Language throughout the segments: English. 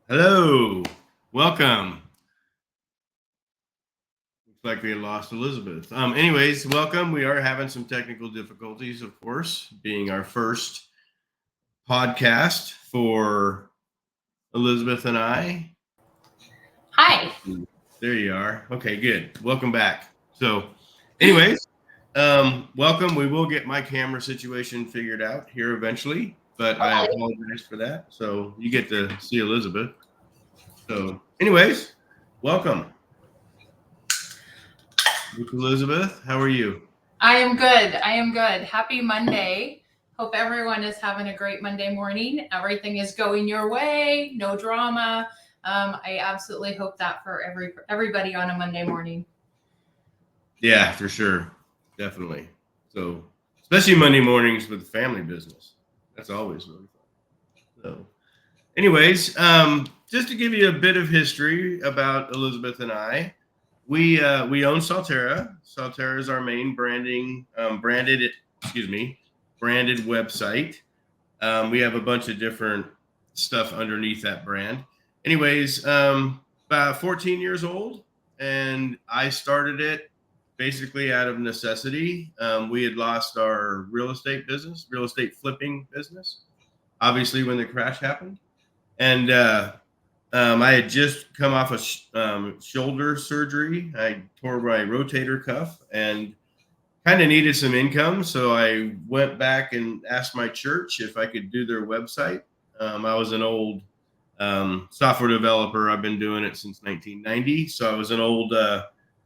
Hello, welcome. Looks like we had lost Elizabeth. Anyways, welcome. We are having some technical difficulties, of course, being our first podcast for Elizabeth and I. Hi. There you are. Okay, good. Welcome back. So, anyways, welcome. We will get my camera situation figured out here eventually, but I apologize for that. So you get to see Elizabeth. So, anyways, welcome. Elizabeth, how are you? I am good. Happy Monday. Hope everyone is having a great Monday morning. Everything is going your way. No drama. I absolutely hope that for everybody on a Monday morning. Yeah, for sure. Definitely. So, especially Monday mornings with the family business. That's always really fun. So, anyways, just to give you a bit of history about Elizabeth and I, we own Salterra. Salterra is our main branded website. We have a bunch of different stuff underneath that brand. Anyways, about 14 years old, and I started it basically out of necessity. We had lost our real estate flipping business, obviously when the crash happened, and I had just come off a shoulder surgery. I tore my rotator cuff and kind of needed some income. So I went back and asked my church if I could do their website. I was an old software developer. I've been doing it since 1990. So I was an old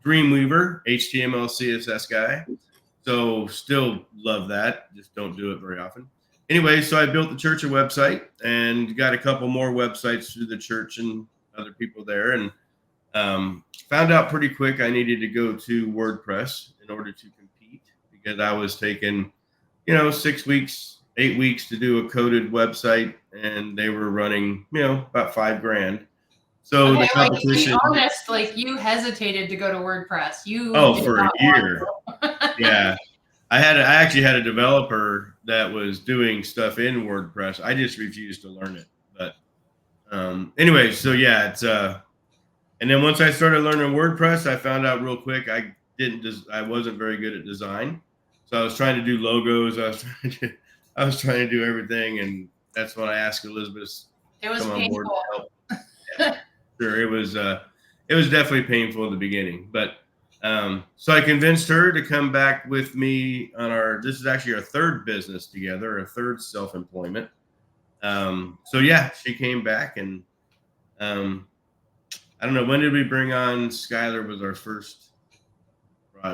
Dreamweaver, HTML, CSS guy. So still love that. Just don't do it very often. Anyway, so I built the church a website and got a couple more websites through the church and other people there. And found out pretty quick I needed to go to WordPress in order to compete because I was taking, 6 weeks, 8 weeks to do a coded website, and they were running, about $5,000. So okay, the competition. To be honest, you hesitated to go to WordPress. For a year. Yeah. I actually had a developer that was doing stuff in WordPress. I just refused to learn it. But anyway, so yeah, it's and then once I started learning WordPress, I found out real quick I wasn't very good at design. So I was trying to do logos. I was trying to do everything, and that's when I asked Elizabeth to come on board to help. Yeah, sure, it was definitely painful in the beginning, but so I convinced her to come back with me on this is actually our third business together, our third self-employment. So yeah, she came back, and I don't know, when did we bring on Skylar? Was our first.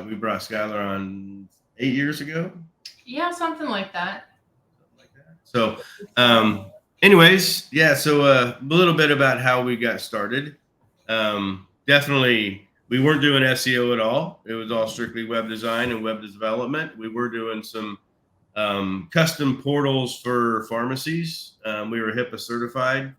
We brought Skylar on 8 years ago. Yeah, something like that. So, anyways, yeah. So a little bit about how we got started. Definitely, we weren't doing SEO at all. It was all strictly web design and web development. We were doing some custom portals for pharmacies. We were HIPAA certified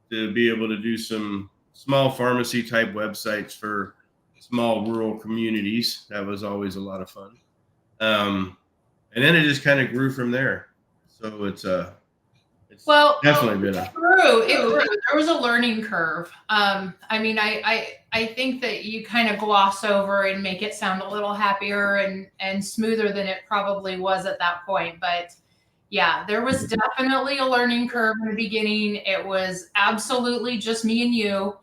to be able to do some small pharmacy type websites for small rural communities. That was always a lot of fun. And then it just kind of grew from there. So it's definitely been it grew. There was a learning curve. I think that you kind of gloss over and make it sound a little happier and smoother than it probably was at that point. But yeah, there was definitely a learning curve in the beginning. It was absolutely just me and you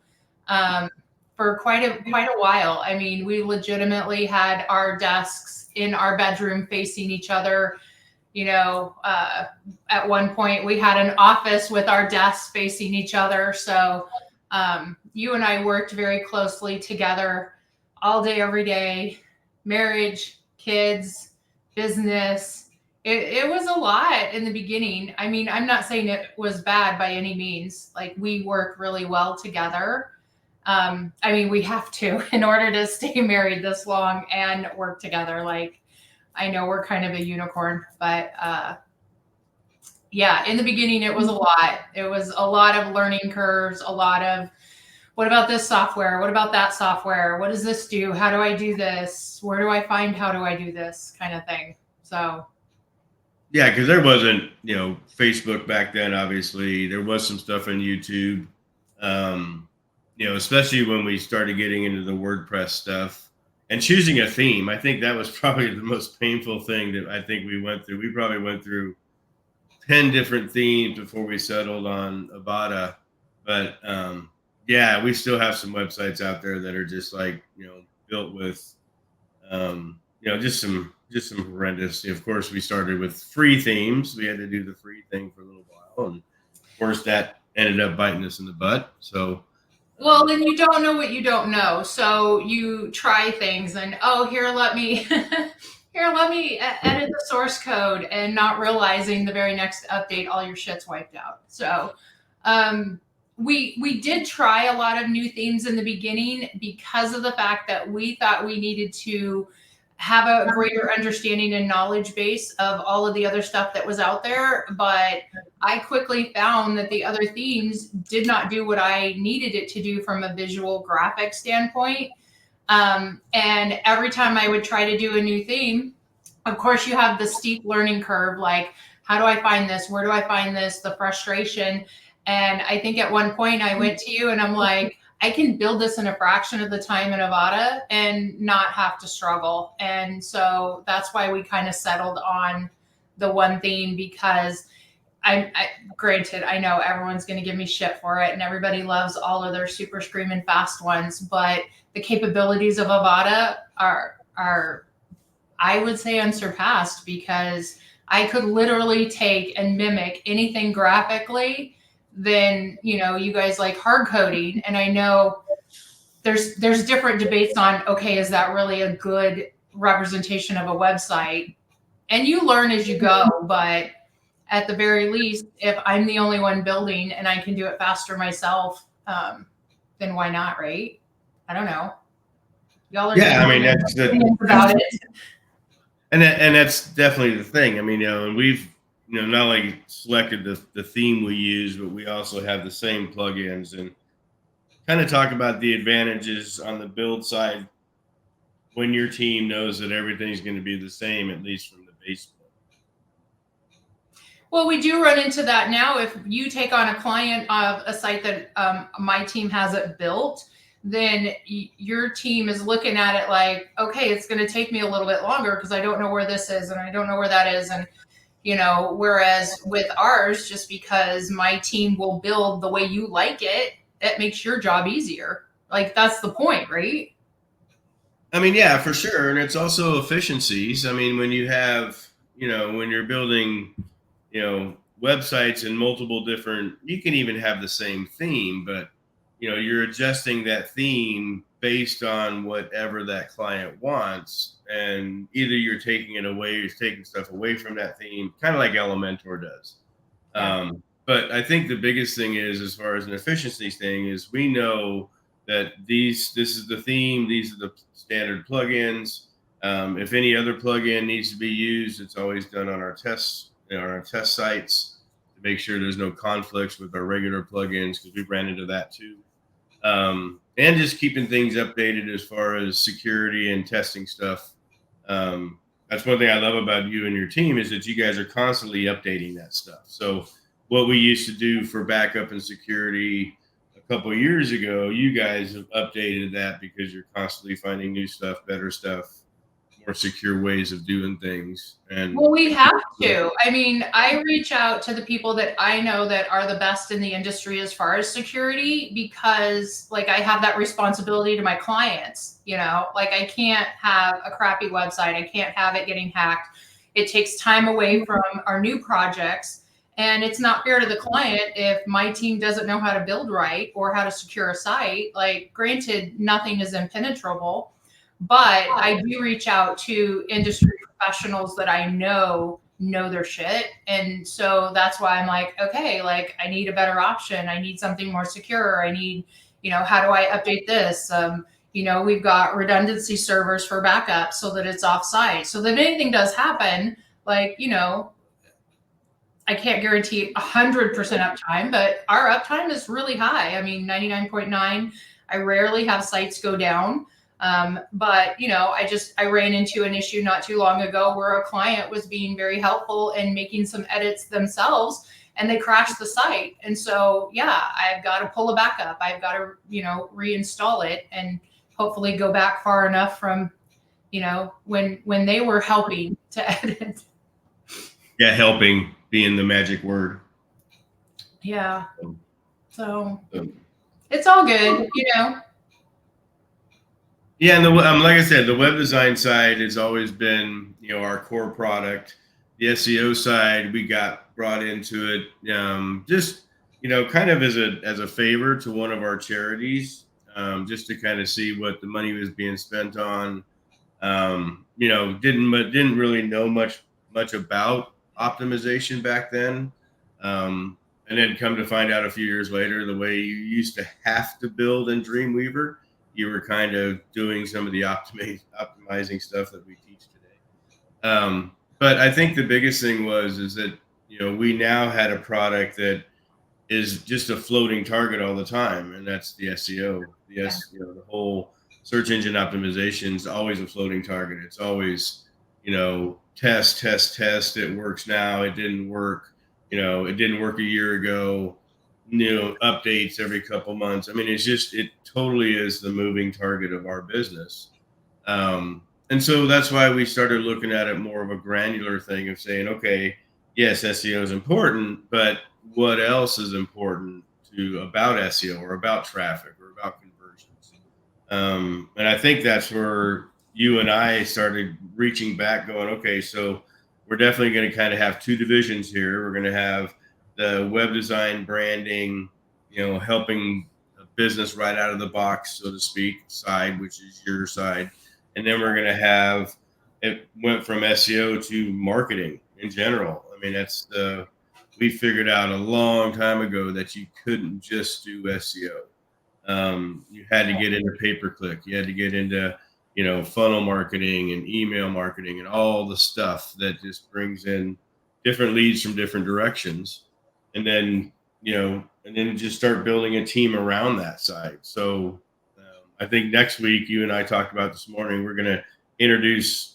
for quite a while. I mean, we legitimately had our desks in our bedroom facing each other. At one point we had an office with our desks facing each other. So you and I worked very closely together all day, every day. Marriage, kids, business. It was a lot in the beginning. I mean, I'm not saying it was bad by any means. Like, we work really well together. We have to in order to stay married this long and work together. Like, I know we're kind of a unicorn, but yeah, in the beginning, it was a lot. It was a lot of learning curves, a lot of, what about this software? What about that software? What does this do? How do I do this? Where do I find how do I do this kind of thing? So. Yeah, because there wasn't, Facebook back then, obviously. There was some stuff on YouTube. Especially when we started getting into the WordPress stuff and choosing a theme. I think that was probably the most painful thing that I think we went through. We probably went through 10 different themes before we settled on Avada. But yeah, we still have some websites out there that are just like, built with, just some horrendous. Of course, we started with free themes. We had to do the free thing for a little while. And of course, that ended up biting us in the butt. So, well, then you don't know what you don't know. So you try things and, oh, here, let me edit the source code, and not realizing the very next update, all your shit's wiped out. So we did try a lot of new themes in the beginning because of the fact that we thought we needed to have a greater understanding and knowledge base of all of the other stuff that was out there. But I quickly found that the other themes did not do what I needed it to do from a visual graphic standpoint. And every time I would try to do a new theme, of course, you have the steep learning curve. Like, how do I find this? Where do I find this? The frustration. And I think at one point I went to you and I'm like, I can build this in a fraction of the time in Avada and not have to struggle. And so that's why we kind of settled on the one theme, because granted, I know everyone's going to give me shit for it and everybody loves all of their super screaming fast ones, but the capabilities of Avada are, I would say, unsurpassed, because I could literally take and mimic anything graphically. Then, you guys like hard coding, and I know there's different debates on, okay, is that really a good representation of a website? And you learn as you go, but at the very least, if I'm the only one building and I can do it faster myself, then why not, right? I don't know. Y'all are that's about it. And that's definitely the thing. I mean, and we've not only selected the theme we use, but we also have the same plugins, and kind of talk about the advantages on the build side when your team knows that everything's going to be the same, at least from the base point. Well, we do run into that now. If you take on a client of a site that my team hasn't built, then your team is looking at it like, okay, it's going to take me a little bit longer because I don't know where this is and I don't know where that is. And, whereas with ours, just because my team will build the way you like it, that makes your job easier. Like, that's the point, right? I mean, yeah, for sure. And it's also efficiencies. I mean, when you have, when you're building, websites in multiple different, you can even have the same theme, but you're adjusting that theme based on whatever that client wants, and either you're taking it away, you're taking stuff away from that theme, kind of like Elementor does. Yeah. But I think the biggest thing is, as far as an efficiency thing, is we know that this is the theme, these are the standard plugins. If any other plugin needs to be used, it's always done on our tests, on our test sites, to make sure there's no conflicts with our regular plugins, because we've ran into that too. And just keeping things updated as far as security and testing stuff. That's one thing I love about you and your team, is that you guys are constantly updating that stuff. So what we used to do for backup and security a couple of years ago, you guys have updated that because you're constantly finding new stuff, better stuff, more secure ways of doing things. And well, we have to. I mean, I reach out to the people that I know that are the best in the industry as far as security, because like I have that responsibility to my clients, like I can't have a crappy website. I can't have it getting hacked. It takes time away from our new projects. And it's not fair to the client if my team doesn't know how to build right or how to secure a site. Like, granted, nothing is impenetrable, but I do reach out to industry professionals that I know their shit. And so that's why I'm like, okay, like I need a better option. I need something more secure. I need, how do I update this? We've got redundancy servers for backup so that it's offsite. So that if anything does happen, like, I can't guarantee 100% uptime, but our uptime is really high. I mean, 99.9. I rarely have sites go down. But I ran into an issue not too long ago where a client was being very helpful and making some edits themselves. and they crashed the site. And so, yeah, I've got to pull a backup. I've got to, reinstall it and hopefully go back far enough from, when they were helping to edit. Yeah, helping being the magic word. Yeah. So it's all good, Yeah, and like I said, the web design side has always been, our core product. The SEO side, we got brought into it, just kind of as a favor to one of our charities, just to kind of see what the money was being spent on. Didn't really know much about optimization back then. And then come to find out a few years later, the way you used to have to build in Dreamweaver, you were kind of doing some of the optimizing stuff that we teach today. But I think the biggest thing is that, we now had a product that is just a floating target all the time. And that's the SEO. The whole search engine optimization is always a floating target. It's always, test. It works now. It didn't work. It didn't work a year ago. Updates every couple months. I mean, it totally is the moving target of our business. And so that's why we started looking at it more of a granular thing of saying, okay, yes, SEO is important, but what else is important about SEO or about traffic or about conversions? And I think that's where you and I started reaching back going, okay, so we're definitely going to kind of have two divisions here. We're going to have the web design branding, helping a business right out of the box, so to speak, side, which is your side. And then we're going to have, it went from SEO to marketing in general. I mean, we figured out a long time ago that you couldn't just do SEO. You had to get into pay-per-click. You had to get into, funnel marketing and email marketing and all the stuff that just brings in different leads from different directions. And then, just start building a team around that side. So I think next week, you and I talked about this morning, we're going to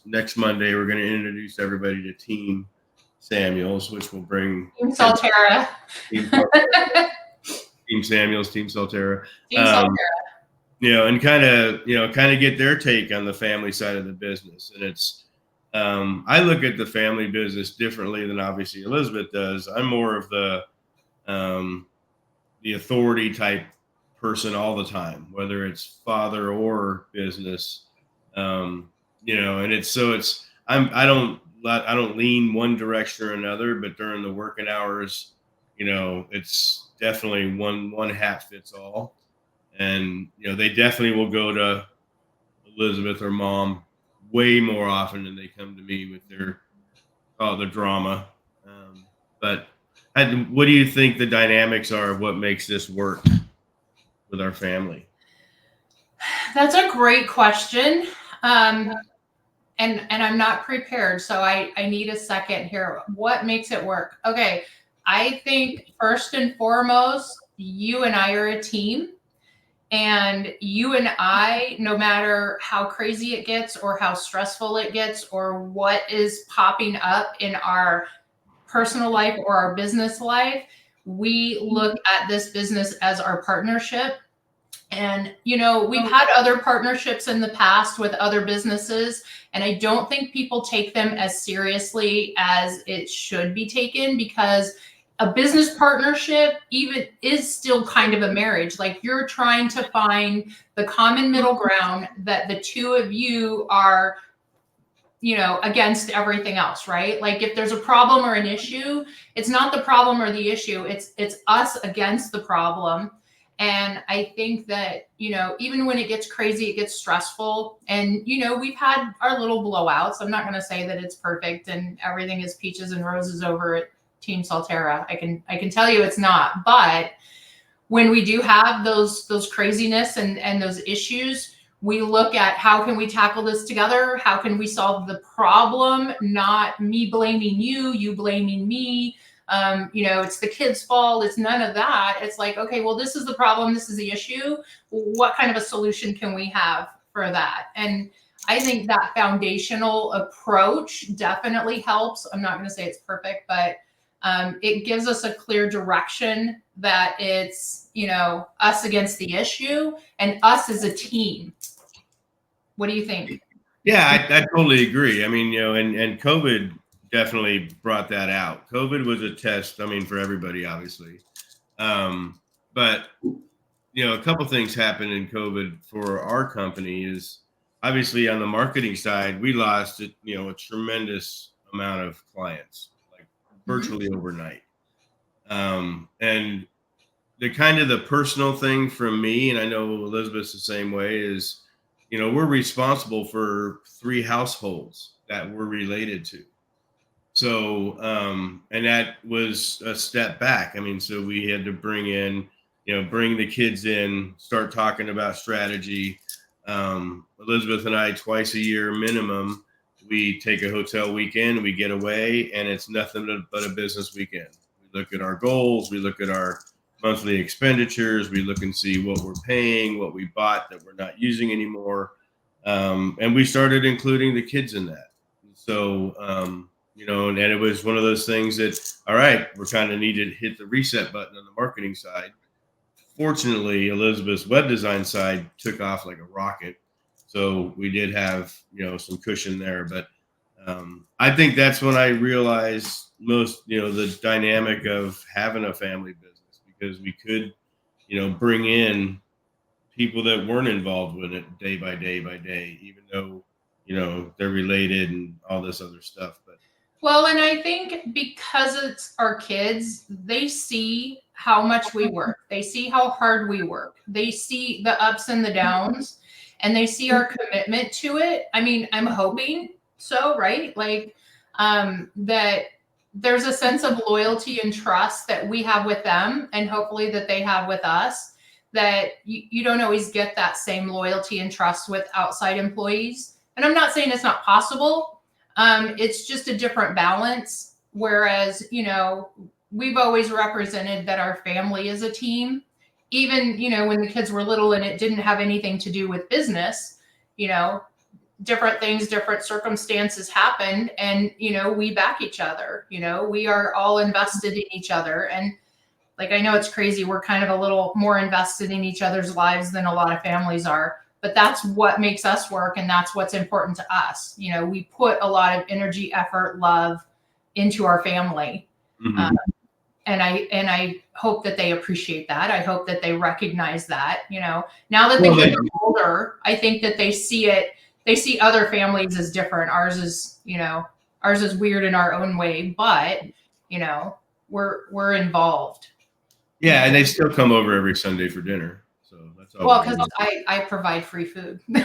next Monday, we're going to introduce everybody to Team Samuels, which will bring Team Salterra. Team Samuels, Team Salterra. Team Salterra. And kind of get their take on the family side of the business. And it's, I look at the family business differently than obviously Elisabeth does. I'm more of the authority type person all the time, whether it's father or business. And I don't lean one direction or another, but during the working hours, it's definitely one hat fits all. And, they definitely will go to Elisabeth or mom way more often than they come to me with their drama. But what do you think the dynamics are of what makes this work with our family? That's a great question. And I'm not prepared, so I need a second here. What makes it work? Okay. I think first and foremost, you and I are a team. And you and I, no matter how crazy it gets or how stressful it gets or what is popping up in our personal life or our business life, we look at this business as our partnership. And, we've had other partnerships in the past with other businesses, and I don't think people take them as seriously as it should be taken, because a business partnership even is still kind of a marriage. Like, you're trying to find the common middle ground that the two of you are, against everything else, right? Like, if there's a problem or an issue, it's not the problem or the issue. It's us against the problem. And I think that, even when it gets crazy, it gets stressful. And, we've had our little blowouts. I'm not going to say that it's perfect and everything is peaches and roses over at Team Salterra. I can tell you it's not. But when we do have those craziness and those issues, we look at how can we tackle this together? How can we solve the problem? Not me blaming you, you blaming me. It's the kid's fault. It's none of that. It's like, okay, well, this is the problem. This is the issue. What kind of a solution can we have for that? And I think that foundational approach definitely helps. I'm not going to say it's perfect, but It gives us a clear direction that it's, us against the issue and us as a team. What do you think? Yeah, I totally agree. I mean, and COVID definitely brought that out. COVID was a test, I mean, for everybody, obviously. But a couple things happened in COVID for our company is obviously on the marketing side, we lost, a tremendous amount of clients, like virtually overnight. And the kind of the personal thing from me, and I know Elizabeth's the same way, is, we're responsible for 3 households that we're related to. So, and that was a step back. I mean, so we had to bring the kids in, start talking about strategy. Elizabeth and I, twice a year minimum, we take a hotel weekend, we get away, and it's nothing but a business weekend. We look at our goals, we look at our monthly expenditures, we look and see what we're paying, what we bought that we're not using anymore. And we started including the kids in that. So, and it was one of those things that, all right, we're kind of needed to hit the reset button on the marketing side. Fortunately, Elizabeth's web design side took off like a rocket. So we did have, some cushion there. But I think that's when I realized most, the dynamic of having a family business, because we could, bring in people that weren't involved with it day by day by day, even though, they're related and all this other stuff. But Well, and I think because it's our kids, they see how much we work. They see how hard we work. They see the ups and the downs, and they see our commitment to it. I mean, I'm hoping so, right? Like, that there's a sense of loyalty and trust that we have with them, and hopefully that they have with us, that you don't always get that same loyalty and trust with outside employees. And I'm not saying it's not possible. It's just a different balance. Whereas, we've always represented that our family is a team. Even, when the kids were little and it didn't have anything to do with business, different things, different circumstances happened. And, we back each other. We are all invested in each other. And like, I know it's crazy. We're kind of a little more invested in each other's lives than a lot of families are. But that's what makes us work, and that's what's important to us. We put a lot of energy, effort, love into our family. mm-hmm. And I hope that they appreciate that. I hope that they recognize that. Now that the kids are older, I think that they see it. They see other families as different. Ours is weird in our own way, but we're involved. Yeah, and they still come over every Sunday for dinner. So that's all. Well, because I provide free food. And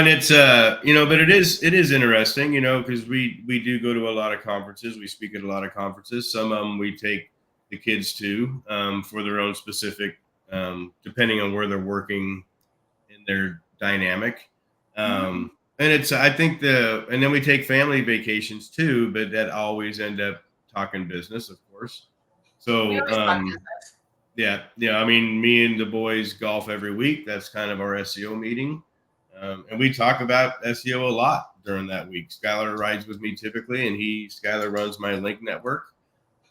it's but it is interesting, because we do go to a lot of conferences. We speak at a lot of conferences. Some of them we take the kids to for their own specific, depending on where they're working in their dynamic. And it's, I think and then we take family vacations too, but that always end up talking business, of course. So, yeah. I mean, me and the boys golf every week. That's kind of our SEO meeting. And we talk about SEO a lot during that week. Skylar rides with me typically, and Skylar runs my link network,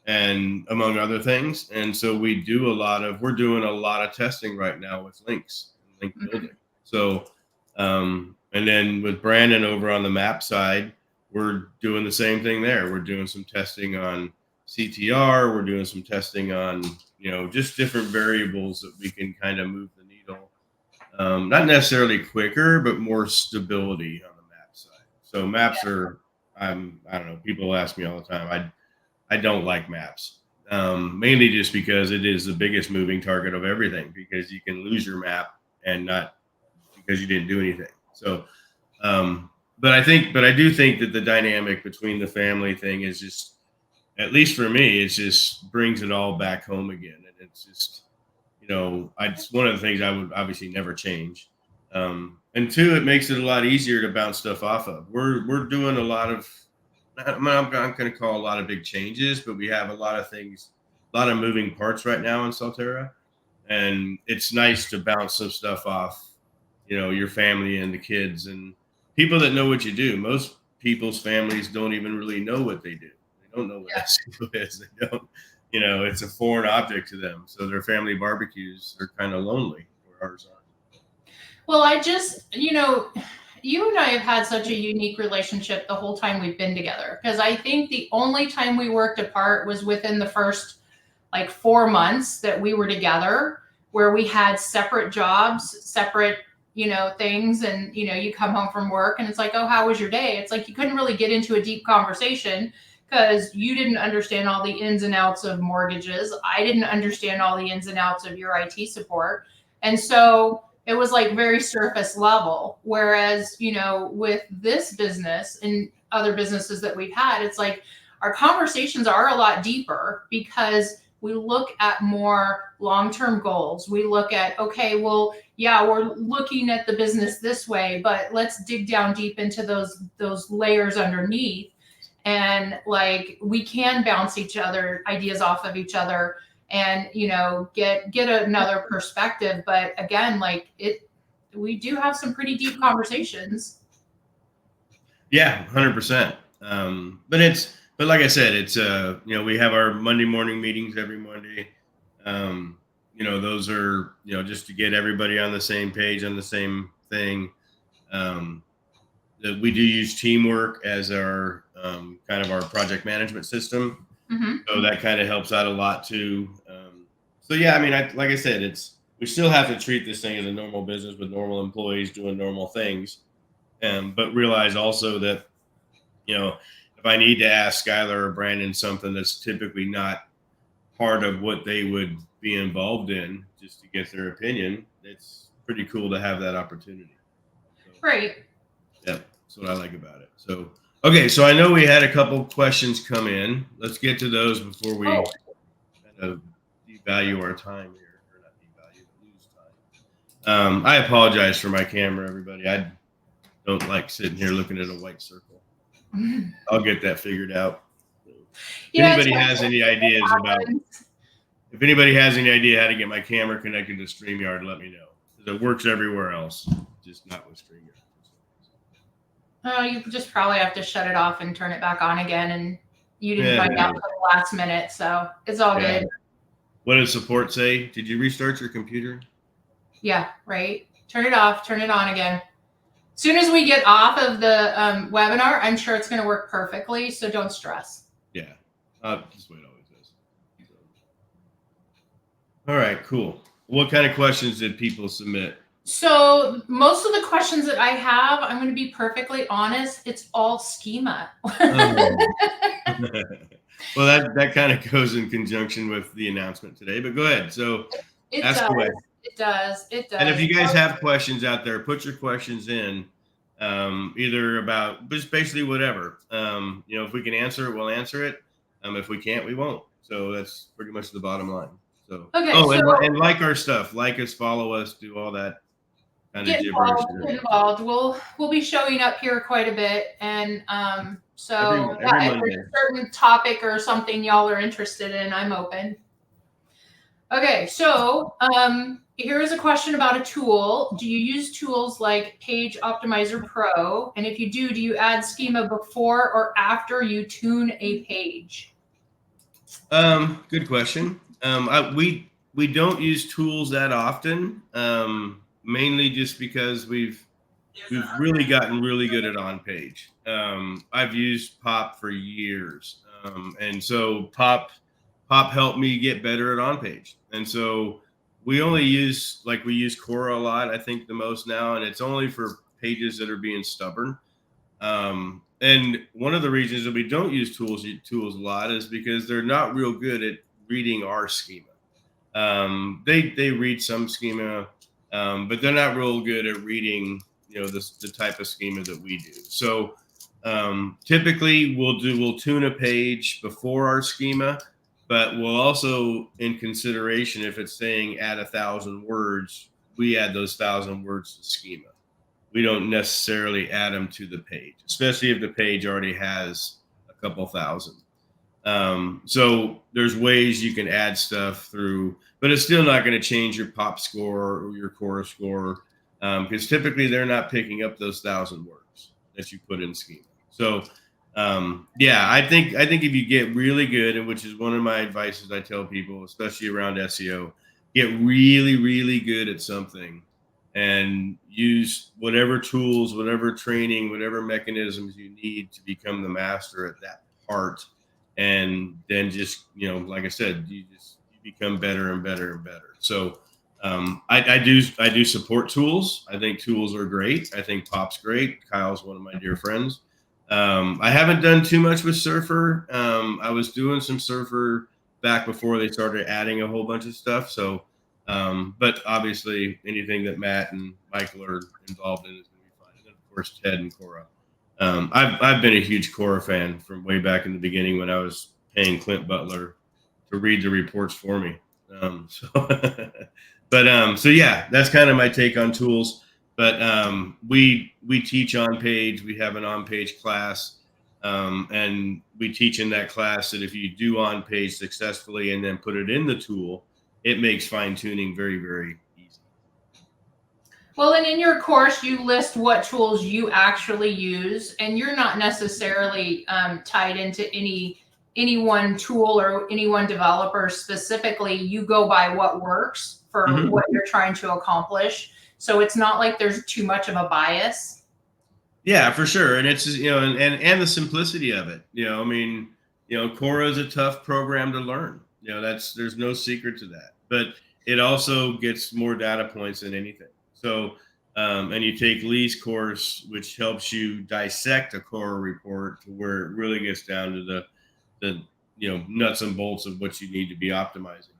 and among other things. And so we're doing a lot of testing right now with links and link building. So, and then with Brandon over on the map side, we're doing the same thing there. We're doing some testing on CTR. We're doing some testing on, just different variables that we can kind of move the needle. Not necessarily quicker, but more stability on the map side. So maps are, I don't know, people ask me all the time. I don't like maps, mainly just because it is the biggest moving target of everything, because you can lose your map and not because you didn't do anything. So, but I do think that the dynamic between the family thing is just, at least for me, it just brings it all back home again. And it's just, it's one of the things I would obviously never change. And two, it makes it a lot easier to bounce stuff off of. We're doing a lot of, I'm going to call a lot of big changes, but we have a lot of things, a lot of moving parts right now in Salterra. And it's nice to bounce some stuff off, your family and the kids and people that know what you do. people's families don't even really know what they do. They don't know what SEO is. They don't, it's a foreign object to them. So their family barbecues are kind of lonely, where ours aren't. Well, you and I have had such a unique relationship the whole time we've been together, because I think the only time we worked apart was within the first like 4 months that we were together, where we had separate jobs, separate, things. And, you come home from work and it's like, oh, how was your day? It's like, you couldn't really get into a deep conversation because you didn't understand all the ins and outs of mortgages. I didn't understand all the ins and outs of your IT support. And so it was like very surface level. Whereas, with this business and other businesses that we've had, it's like our conversations are a lot deeper because we look at more long-term goals. We look at, okay, well, yeah, we're looking at the business this way, but let's dig down deep into those layers underneath. And like, we can bounce each other ideas off of each other and, get another perspective. But again, we do have some pretty deep conversations. Yeah, 100%. But like I said, it's, we have our Monday morning meetings every Monday. Those are, just to get everybody on the same page, on the same thing. That we do use teamwork as our, kind of our project management system. Mm-hmm. So that kind of helps out a lot too. So yeah, I mean, like I said, we still have to treat this thing as a normal business with normal employees doing normal things. But realize also that, if I need to ask Skylar or Brandon something that's typically not part of what they would be involved in, just to get their opinion, it's pretty cool to have that opportunity. So, right. Yeah, that's what I like about it. So, okay, so I know we had a couple questions come in. Let's get to those before we kind of devalue our time here, or not devalue, but lose time. I apologize for my camera, everybody. I don't like sitting here looking at a white circle. I'll get that figured out. If anybody has any ideas if anybody has any idea how to get my camera connected to StreamYard, let me know. Because it works everywhere else, just not with StreamYard. Oh, you just probably have to shut it off and turn it back on again. And you didn't find out until the last minute, so it's all good. What does support say? Did you restart your computer? Yeah, right. Turn it off, turn it on again. As soon as we get off of the webinar, I'm sure it's going to work perfectly, so don't stress. Yeah, just wait always is. All right, cool. What kind of questions did people submit? So most of the questions that I have, I'm going to be perfectly honest, it's all schema. Well, that kind of goes in conjunction with the announcement today, but go ahead. So ask away. It does. And if you guys have questions out there, put your questions in, either about just basically whatever. If we can answer it, we'll answer it. If we can't, we won't. So that's pretty much the bottom line. So, okay. And like our stuff, like us, follow us, do all that kind of gibberish. Get involved. We'll be showing up here quite a bit, and so every if there's a certain topic or something y'all are interested in, I'm open. Okay, so here's a question about a tool. Do you use tools like Page Optimizer Pro? And if you do you add schema before or after you tune a page? Good question. We don't use tools that often, mainly just because we've really gotten really good at on page. I've used Pop for years, and so Pop helped me get better at on page. And so we only use we use Cora a lot, I think the most now, and it's only for pages that are being stubborn. And one of the reasons that we don't use tools a lot is because they're not real good at reading our schema. They read some schema, but they're not real good at reading, the type of schema that we do. So typically we'll tune a page before our schema, but we'll also, in consideration, if it's saying add 1,000 words, we add those 1,000 words to schema. We don't necessarily add them to the page, especially if the page already has a couple thousand. So there's ways you can add stuff through, but it's still not going to change your Pop score or your Cora score, because typically they're not picking up those 1,000 words that you put in schema. So, yeah, I think if you get really good, and which is one of my advices I tell people, especially around SEO, get really, really good at something and use whatever tools, whatever training, whatever mechanisms you need to become the master at that part. And then just, like I said, you become better and better and better. So I do support tools. I think tools are great. I think Pop's great. Kyle's one of my dear friends. I haven't done too much with Surfer. I was doing some Surfer back before they started adding a whole bunch of stuff. So, but obviously anything that Matt and Michael are involved in is going to be fine. And then of course Ted and Cora. I've been a huge Cora fan from way back in the beginning when I was paying Clint Butler to read the reports for me. So, so yeah, that's kind of my take on tools. But we teach on page. We have an on page class, and we teach in that class that if you do on page successfully and then put it in the tool, it makes fine tuning very, very easy. Well, and in your course, you list what tools you actually use, and you're not necessarily tied into any one tool or any one developer specifically. You go by what works for what you're trying to accomplish. So it's not like there's too much of a bias. Yeah, for sure. And it's and the simplicity of it. I mean, Cora is a tough program to learn. There's no secret to that. But it also gets more data points than anything. So, and you take Lee's course, which helps you dissect a Cora report to where it really gets down to the nuts and bolts of what you need to be optimizing.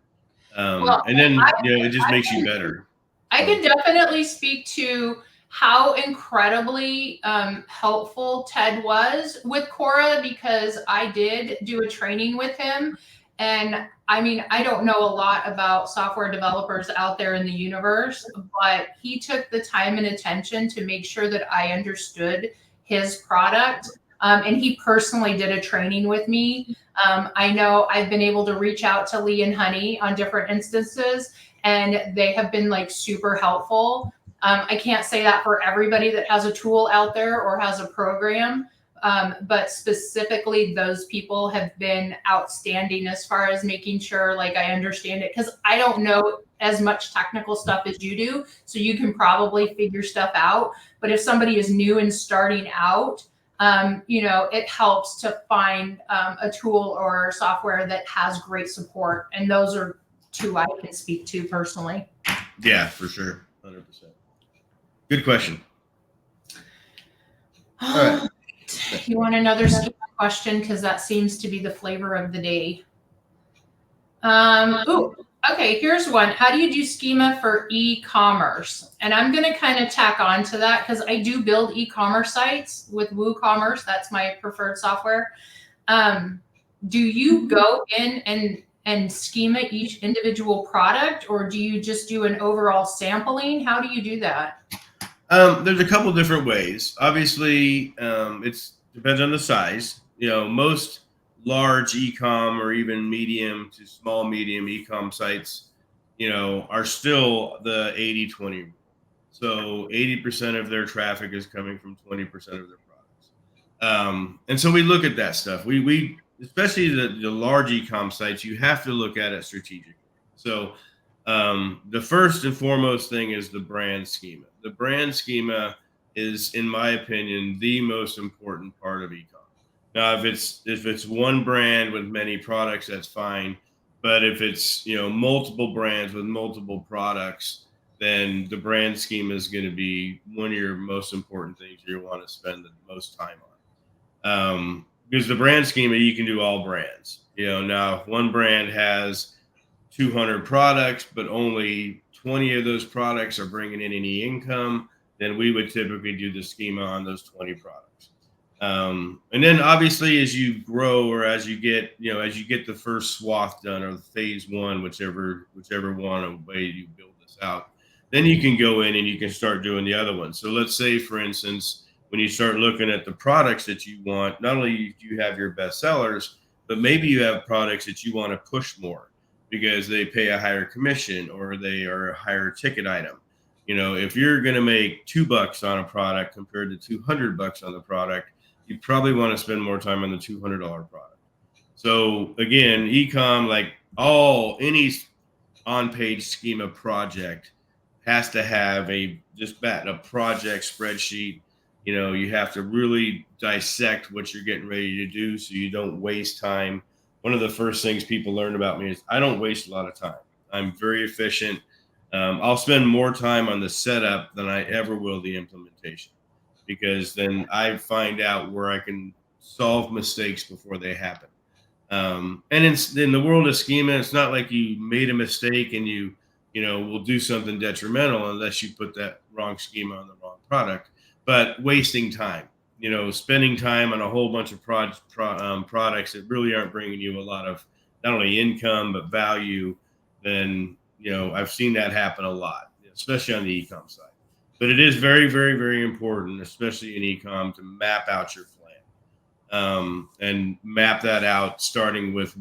And then it just makes you better. I can definitely speak to how incredibly helpful Ted was with Cora, because I did do a training with him. And I mean, I don't know a lot about software developers out there in the universe, but he took the time and attention to make sure that I understood his product. And he personally did a training with me. I know I've been able to reach out to Lee and Honey on different instances, and they have been like super helpful. I can't say that for everybody that has a tool out there or has a program, but specifically those people have been outstanding as far as making sure like I understand it, because I don't know as much technical stuff as you do, so you can probably figure stuff out. But if somebody is new and starting out, it helps to find a tool or software that has great support, and those are two I can speak to personally. Yeah, for sure. 100%. Good question. All right. You want another schema question? Because that seems to be the flavor of the day. Okay, here's one. How do you do schema for e-commerce? And I'm going to kind of tack on to that because I do build e-commerce sites with WooCommerce. That's my preferred software. Do you go in and schema each individual product, or do you just do an overall sampling? How do you do that? There's a couple different ways. Obviously, it depends on the size. Most large e-com or even medium to small medium e-com sites, are still the 80-20 rule. So 80% of their traffic is coming from 20% of their products. And so we look at that stuff. We especially the large e-com sites, you have to look at it strategically. So the first and foremost thing is the brand schema. The brand schema is, in my opinion, the most important part of e-com. Now, if it's one brand with many products, that's fine. But if it's multiple brands with multiple products, then the brand schema is going to be one of your most important things you want to spend the most time on. Because the brand schema, you can do all brands. Now if one brand has 200 products, but only 20 of those products are bringing in any income, then we would typically do the schema on those 20 products. And then obviously as you grow, or as you get the first swath done, or phase one, whichever one of way you build this out, then you can go in and you can start doing the other ones. So let's say, for instance, when you start looking at the products that you want, not only do you have your best sellers, but maybe you have products that you want to push more because they pay a higher commission or they are a higher ticket item. If you're going to make $2 on a product compared to $200 on the product, you probably want to spend more time on the $200 product. So again, ecom, like any on-page schema project has to have a project spreadsheet. You have to really dissect what you're getting ready to do so you don't waste time. One of the first things people learn about me is I don't waste a lot of time. I'm very efficient. I'll spend more time on the setup than I ever will the implementation, because then I find out where I can solve mistakes before they happen. And in the world of schema, it's not like you made a mistake and will do something detrimental unless you put that wrong schema on the wrong product. But wasting time, spending time on a whole bunch of products that really aren't bringing you a lot of not only income but value, then I've seen that happen a lot, especially on the e-com side. But it is very, very, very important, especially in e-com, to map out your and map that out, starting with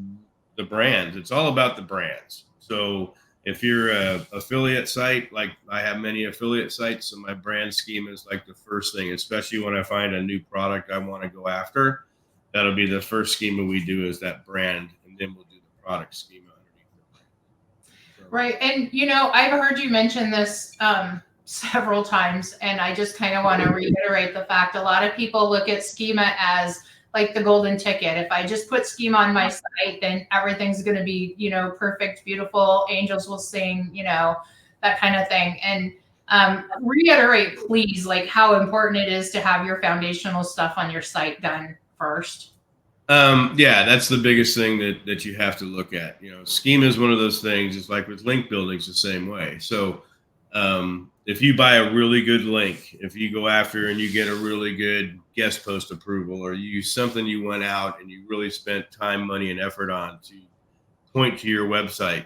the brands. It's all about the brands. So if you're a affiliate site, like I have many affiliate sites, so my brand schema is like the first thing, especially when I find a new product I want to go after. That'll be the first schema we do, is that brand, and then we'll do the product schema underneath the brand. So. Right. And, I've heard you mention this several times, and I just kind of want to reiterate the fact a lot of people look at schema as like the golden ticket. If I just put schema on my site, then everything's going to be, perfect, beautiful, angels will sing, that kind of thing. And reiterate, please, like how important it is to have your foundational stuff on your site done first. Yeah, that's the biggest thing that you have to look at. Schema is one of those things. It's like with link building, it's the same way. So if you buy a really good link, if you go after and you get a really good guest post approval, or you use something you went out and you really spent time, money, and effort on to point to your website,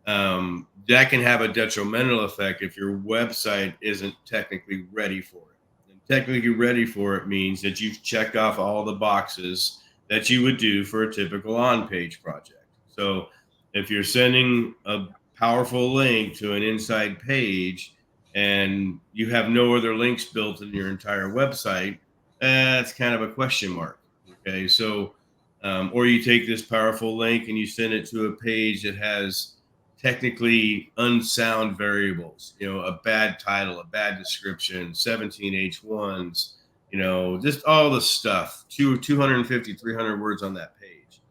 that can have a detrimental effect if your website isn't technically ready for it. And technically ready for it means that you've checked off all the boxes that you would do for a typical on-page project. So if you're sending a powerful link to an inside page and you have no other links built in your entire website, that's kind of a question mark. Okay, so or you take this powerful link and you send it to a page that has technically unsound variables, a bad title, a bad description, 17 H1s, just all the stuff, 250, 300 words on that page.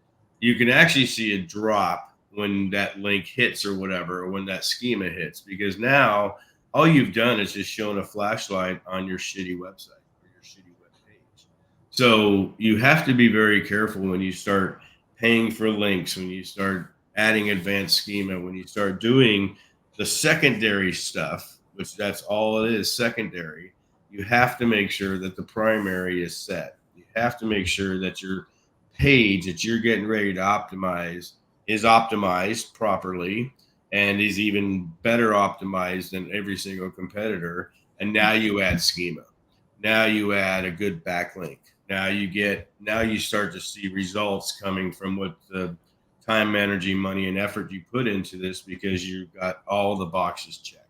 You can actually see a drop when that link hits or whatever, or when that schema hits, because now all you've done is just shown a flashlight on your shitty website or your shitty web page. So you have to be very careful when you start paying for links, when you start adding advanced schema, when you start doing the secondary stuff, which that's all it is, secondary. You have to make sure that the primary is set. You have to make sure that your page that you're getting ready to optimize is optimized properly and is even better optimized than every single competitor. And now you add schema. Now you add a good backlink. Now you start to see results coming from what the time, energy, money, and effort you put into this, because you've got all the boxes checked.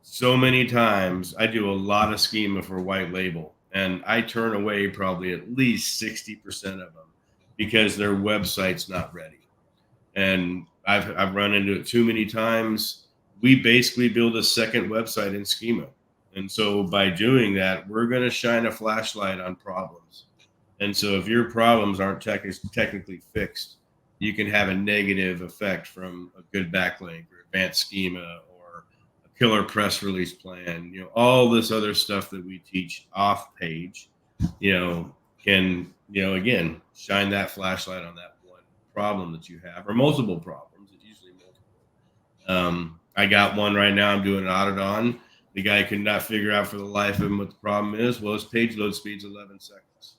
So many times I do a lot of schema for white label, and I turn away probably at least 60% of them because their website's not ready. And I've run into it too many times. We basically build a second website in schema. And so by doing that, we're going to shine a flashlight on problems. And so if your problems aren't technically fixed, you can have a negative effect from a good backlink or advanced schema or a killer press release plan. All this other stuff that we teach off page, can, again, shine that flashlight on that one problem that you have, or multiple problems. It's usually multiple. I got one right now I'm doing an audit on. The guy could not figure out for the life of him what the problem is. Well, his page load speed's 11 seconds.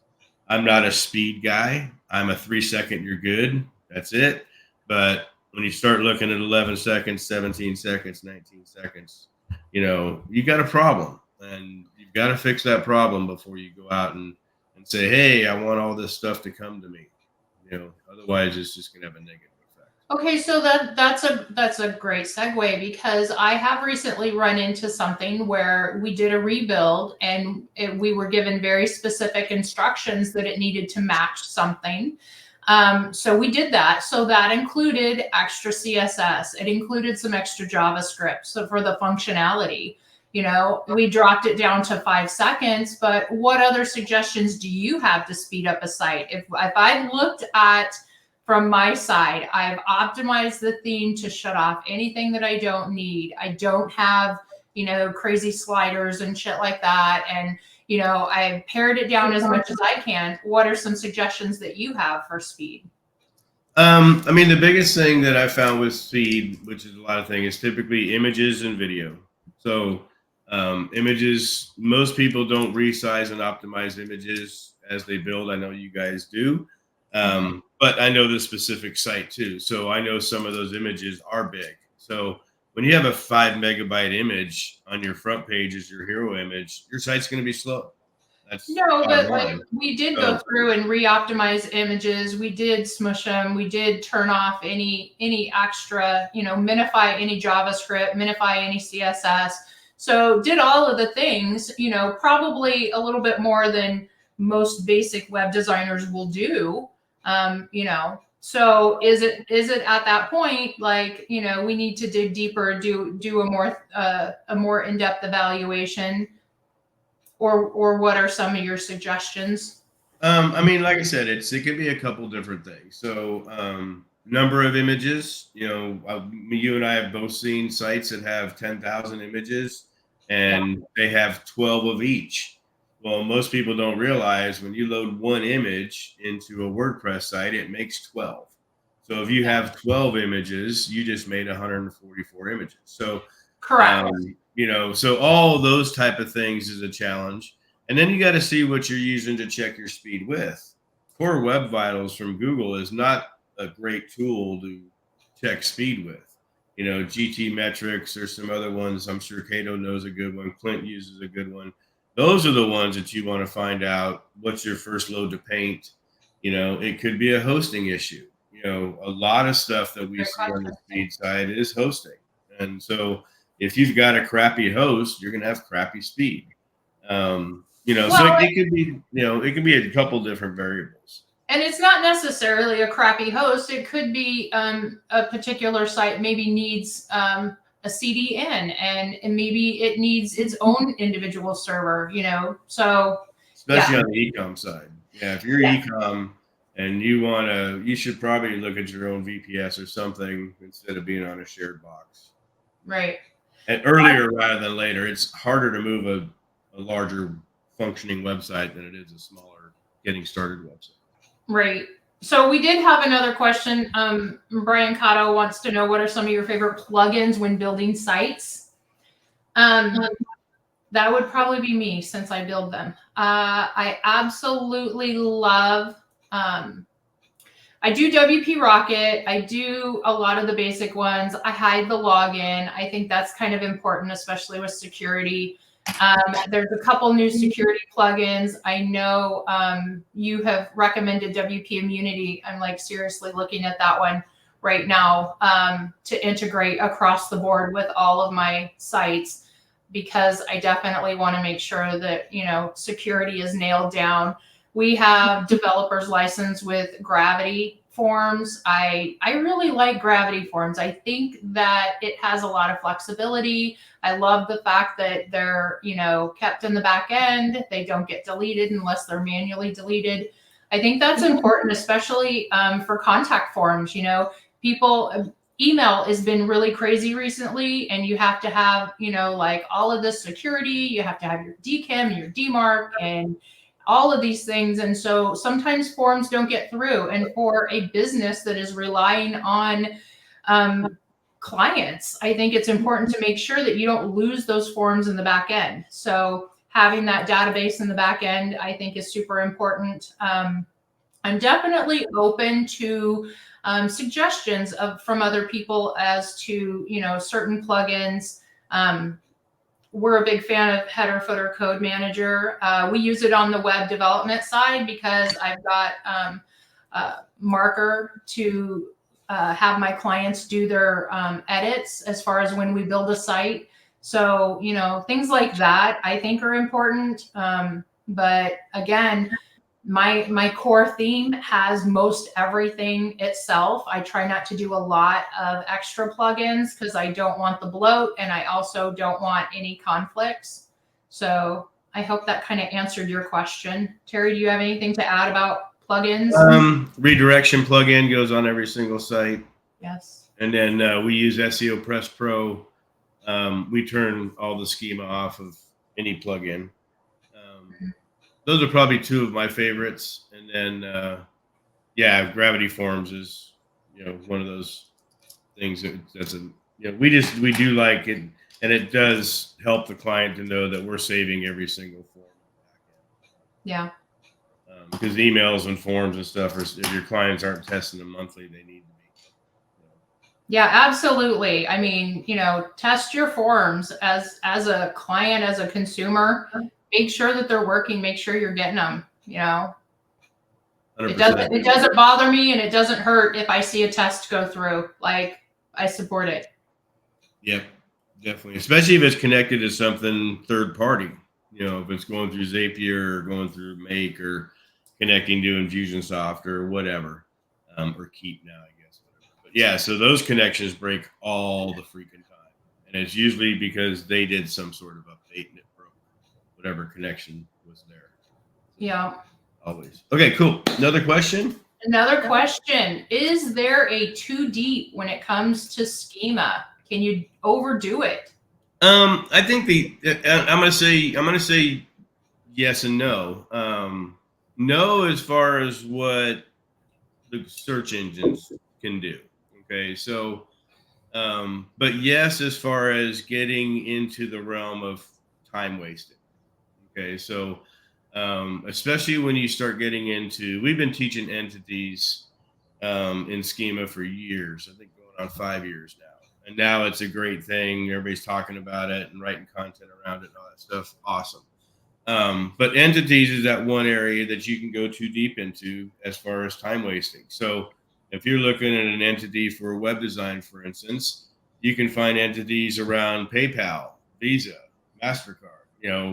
I'm not a speed guy. I'm a 3-second, you're good. That's it. But when you start looking at 11 seconds, 17 seconds, 19 seconds, you got a problem, and you've got to fix that problem before you go out and say, hey, I want all this stuff to come to me. Otherwise it's just going to have a negative effect. Okay, so that's a great segue because I have recently run into something where we did a rebuild and we were given very specific instructions that it needed to match something. So we did that. So that included extra CSS. It included some extra JavaScript. So for the functionality, we dropped it down to 5 seconds. But what other suggestions do you have to speed up a site? If I looked at from my side, I've optimized the theme to shut off anything that I don't need. I don't have, crazy sliders and shit like that. And, I've pared it down as much as I can. What are some suggestions that you have for speed? I mean, the biggest thing that I found with speed, which is a lot of things, is typically images and video. So, images, most people don't resize and optimize images as they build. I know you guys do, but I know the specific site too. So I know some of those images are big. So when you have a 5 megabyte image on your front page as your hero image, your site's going to be slow. That's No, bottom but like line. we did go So, through and re-optimize images. We did smush them. We did turn off any extra, minify any JavaScript, minify any CSS. So did all of the things, probably a little bit more than most basic web designers will do. So is it at that point like, we need to dig deeper, do a more in-depth evaluation? Or what are some of your suggestions? I mean, like I said, it could be a couple different things. So, number of images. You and I have both seen sites that have 10,000 images, Yeah, and they have 12 of each. Well, most people don't realize when you load one image into a WordPress site, it makes 12. So if you yeah, have 12 images, you just made 144 images. So correct. so all those type of things is a challenge. And then you got to see what you're using to check your speed with. Core Web Vitals from Google is not a great tool to check speed with. GT Metrics or some other ones. I'm sure Cato knows a good one. Clint uses a good one. Those are the ones that you want to find out what's your first load to paint. It could be a hosting issue. A lot of stuff that we Great see on the question. speed side is hosting. And so if you've got a crappy host, you're going to have crappy speed. So Well, it could be, it can be a couple different variables. and it's not necessarily a crappy host. It could be a particular site maybe needs a CDN and maybe it needs its own individual server, So Especially yeah, on the e-com side. Yeah, if you're yeah, e-com and you should probably look at your own VPS or something instead of being on a shared box. right. And earlier rather than later, it's harder to move a larger functioning website than it is a smaller getting started website. Right. So we did have another question. Brian Cotto wants to know what are some of your favorite plugins when building sites? That would probably be me since I build them. I absolutely love. I do WP Rocket. I do a lot of the basic ones. I hide the login. I think that's kind of important, especially with security. There's a couple new security plugins. I know you have recommended WP Immunity. I'm like seriously looking at that one right now to integrate across the board with all of my sites because I definitely want to make sure that, security is nailed down. We have developers licensed with Gravity Forms. I really like Gravity Forms. I think that it has a lot of flexibility. I love the fact that they're, kept in the back end. They don't get deleted unless they're manually deleted. I think that's important, especially for contact forms. People email has been really crazy recently, and you have to have, like all of this security. You have to have your DKIM, your DMARC, and all of these things. And so sometimes forms don't get through. And for a business that is relying on clients, I think it's important to make sure that you don't lose those forms in the back end. So having that database in the back end, I think is super important. I'm definitely open to suggestions from other people as to, certain plugins. We're a big fan of Header Footer Code Manager. We use it on the web development side because I've got Marker to have my clients do their edits as far as when we build a site. So, things like that I think are important. But again, my core theme has most everything itself. I try not to do a lot of extra plugins because I don't want the bloat and I also don't want any conflicts. So I hope that kind of answered your question. Terry, do you have anything to add about plugins? Redirection plugin goes on every single site. Yes. And then we use SEO Press Pro. We turn all the schema off of any plugin. Those are probably two of my favorites. And then, Gravity Forms is, one of those things that's we do like it, and it does help the client to know that we're saving every single form. Yeah. Because emails and forms and stuff, if your clients aren't testing them monthly, they need to be. Yeah, absolutely. I mean, test your forms as a client, as a consumer. Make sure that they're working. Make sure you're getting them. 100%. It doesn't bother me, and it doesn't hurt if I see a test go through. Like, I support it. Yep, definitely. Especially if it's connected to something third party. If it's going through Zapier or going through Make or connecting to Infusionsoft or whatever, or Keep now, I guess. But yeah, so those connections break all the freaking time, and it's usually because they did some sort of update and it broke whatever connection was there. Yeah. Always. Okay, cool. Another question? Another question. Is there a too deep when it comes to schema? Can you overdo it? I think I'm gonna say yes and no. No, as far as what the search engines can do. Okay, so but yes, as far as getting into the realm of time wasting. Okay, so especially when you start getting into, we've been teaching entities in schema for years. I think going on 5 years now. And now it's a great thing. Everybody's talking about it and writing content around it and all that stuff. Awesome. But entities is that one area that you can go too deep into as far as time wasting. So if you're looking at an entity for web design, for instance, you can find entities around PayPal, Visa, MasterCard,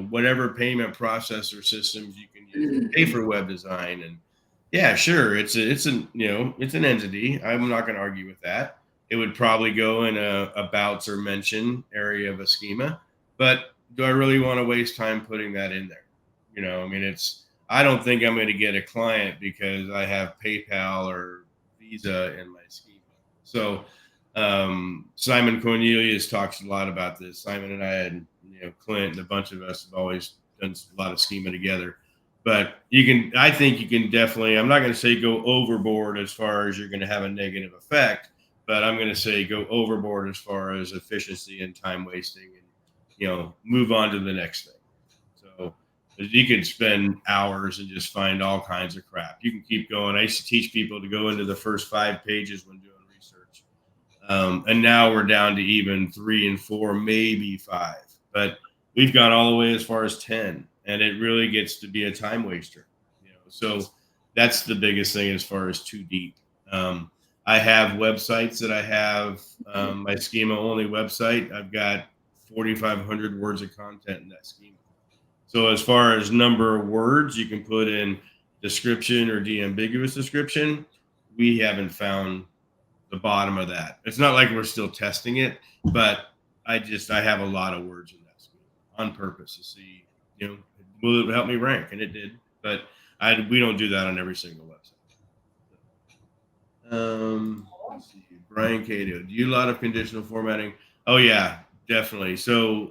whatever payment processor systems you can use to pay for web design. And yeah, sure, it's an entity. I'm not going to argue with that. It would probably go in a abouts or mention area of a schema, but do I really want to waste time putting that in there? I don't think I'm going to get a client because I have PayPal or Visa in my schema. So Simon Cornelius talks a lot about this. Simon and I and Clint and a bunch of us have always done a lot of schema together. But I think you can definitely, I'm not going to say go overboard as far as you're going to have a negative effect, but I'm going to say go overboard as far as efficiency and time wasting and, move on to the next thing. So you could spend hours and just find all kinds of crap. You can keep going. I used to teach people to go into the first 5 pages when doing research. And now we're down to even 3 and 4, maybe 5, but we've gone all the way as far as 10. And it really gets to be a time waster, So that's the biggest thing as far as too deep. I have websites that I have my schema only website. I've got 4,500 words of content in that schema. So as far as number of words you can put in description or de-ambiguous description, we haven't found the bottom of that. It's not like we're still testing it, but I have a lot of words in that schema on purpose to see, will it help me rank? And it did, but we don't do that on every single website. Let's see. Brian Cato, do you do a lot of conditional formatting? Oh yeah, definitely. So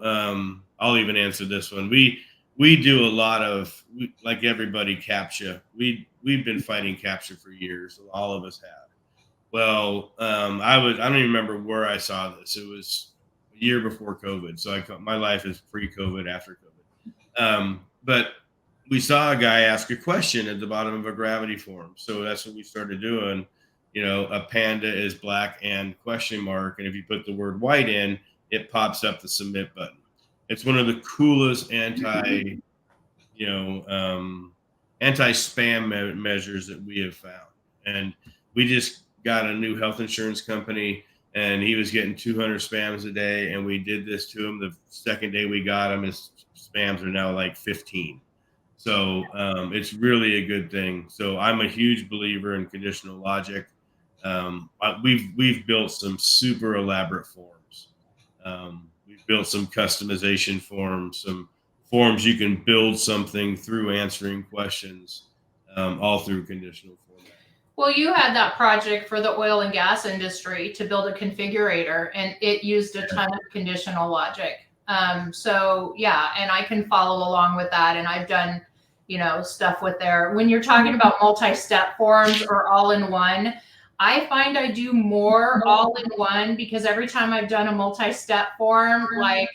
I'll even answer this one. We do a lot of, like everybody, CAPTCHA. We've been fighting CAPTCHA for years. All of us have. Well, I don't even remember where I saw this. It was a year before COVID. So my life is pre-COVID, after COVID. But we saw a guy ask a question at the bottom of a gravity form. So that's what we started doing. A panda is black and question mark. And if you put the word white in, it pops up the submit button. It's one of the coolest anti-spam measures that we have found. And we just got a new health insurance company, and he was getting 200 spams a day. And we did this to him. The second day we got him, his spams are now like 15. So it's really a good thing. So I'm a huge believer in conditional logic. We've built some super elaborate forms. We've built some customization forms, some forms you can build something through answering questions, all through conditional format. Well, you had that project for the oil and gas industry to build a configurator, and it used a ton of conditional logic. So yeah, and I can follow along with that. And I've done, stuff with there. When you're talking about multi-step forms or all-in-one, I find I do more all-in-one because every time I've done a multi-step form, like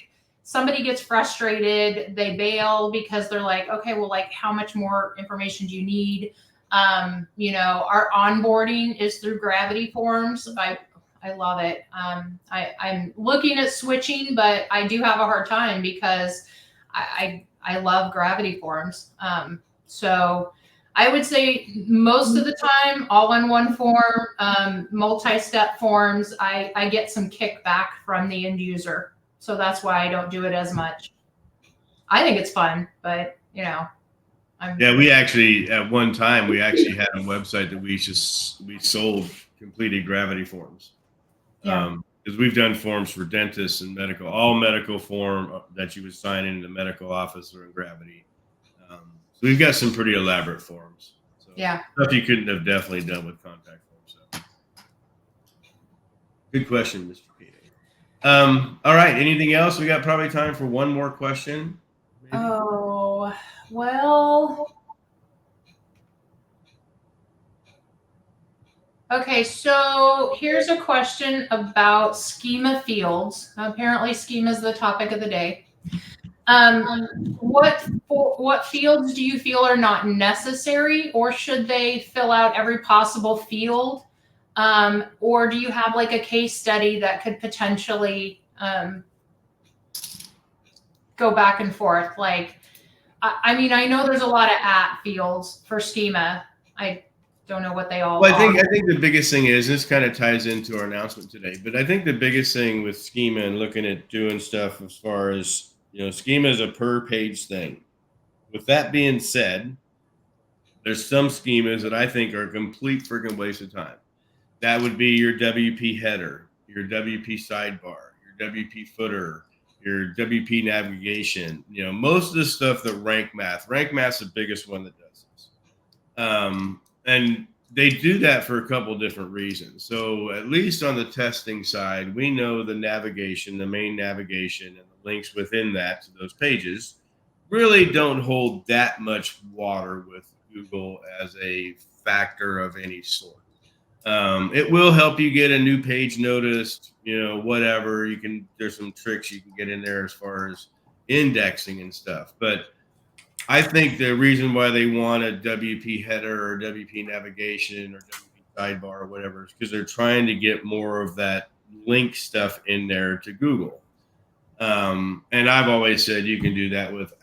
somebody gets frustrated, they bail because they're like, okay, well, like how much more information do you need? Our onboarding is through Gravity Forms. I love it. I'm looking at switching, but I do have a hard time because I love Gravity Forms. So I would say most of the time, all in one form, multi-step forms, I get some kickback from the end user. So that's why I don't do it as much. I think it's fun, but we actually at one time we actually had a website that we sold completed Gravity forms. Yeah. Because we've done forms for dentists and all medical form that you would sign in the medical office or in Gravity. So we've got some pretty elaborate forms. So yeah. Stuff you couldn't have definitely done with contact forms. So. Good question, Mr. Pete. All right. Anything else? We got probably time for one more question. Maybe. Oh, well. Okay, so here's a question about schema fields. Apparently, schema is the topic of the day. What fields do you feel are not necessary, or should they fill out every possible field? Or do you have like a case study that could potentially go back and forth? Like, I mean, I know there's a lot of @ fields for schema. I don't know what they all are. I think the biggest thing is, this kind of ties into our announcement today, but I think the biggest thing with schema and looking at doing stuff as far as, schema is a per page thing. With that being said, there's some schemas that I think are a complete freaking waste of time. That would be your WP header, your WP sidebar, your WP footer, your WP navigation. Most of the stuff that rank math's the biggest one that does this. And they do that for a couple different reasons. So at least on the testing side, we know the navigation, the main navigation, and the links within that to those pages really don't hold that much water with Google as a factor of any sort. It will help you get a new page noticed, whatever. There's some tricks you can get in there as far as indexing and stuff. But I think the reason why they want a WP header or WP navigation or WP sidebar or whatever is because they're trying to get more of that link stuff in there to Google. And I've always said you can do that with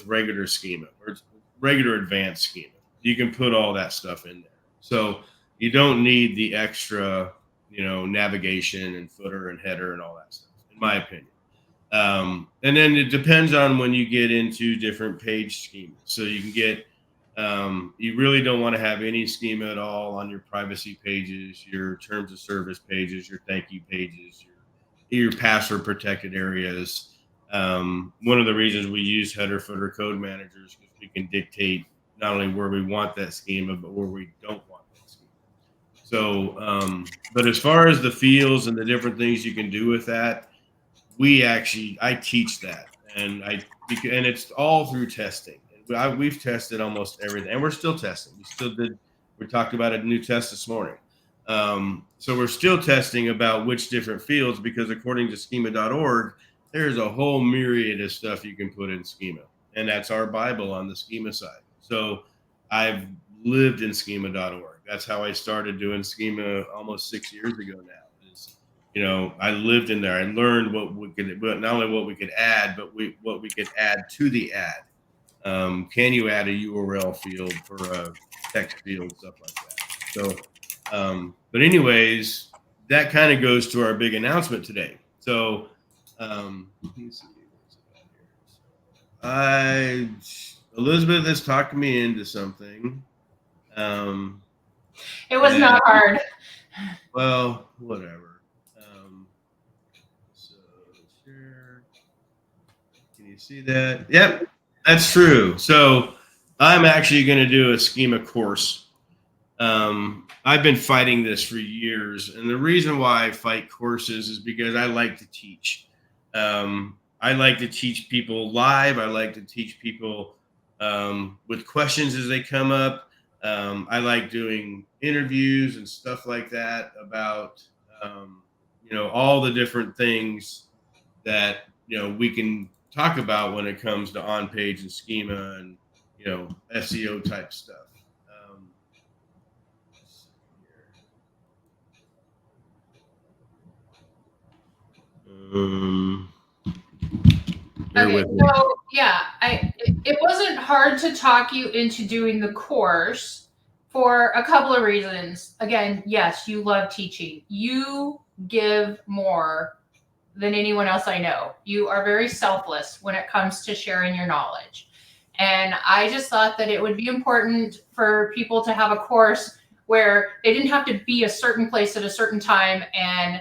regular schema or regular advanced schema. You can put all that stuff in there. So you don't need the extra, navigation and footer and header and all that stuff, in my opinion. And then it depends on when you get into different page schemas. So you can get, you really don't want to have any schema at all on your privacy pages, your terms of service pages, your thank you pages, your password protected areas. One of the reasons we use header footer code managers because we can dictate not only where we want that schema, but where we don't want that schema. So, but as far as the fields and the different things you can do with that, I teach that, and it's all through testing. We've tested almost everything, and we're still testing. We talked about a new test this morning. So we're still testing about which different fields, because according to schema.org, there's a whole myriad of stuff you can put in schema. And that's our Bible on the schema side. So I've lived in schema.org. That's how I started doing schema almost 6 years ago now. I lived in there. I learned not only what we could add, but what we could add to the ad. Can you add a URL field for a text field, stuff like that? So But anyways, that kind of goes to our big announcement today. So let me see. Elizabeth has talked me into something. It was not hard. Well, whatever. So share. Can you see that? Yep, that's true. So I'm actually going to do a schema course. I've been fighting this for years, and the reason why I fight courses is because I like to teach. I like to teach people live. I like to teach people with questions as they come up. I like doing interviews and stuff like that about all the different things that we can talk about when it comes to on page and schema and SEO type stuff. Um, Um, bear Okay, with me. so yeah, it wasn't hard to talk you into doing the course for a couple of reasons. Again, yes, you love teaching. You give more than anyone else I know. You are very selfless when it comes to sharing your knowledge. And I just thought that it would be important for people to have a course where they didn't have to be a certain place at a certain time and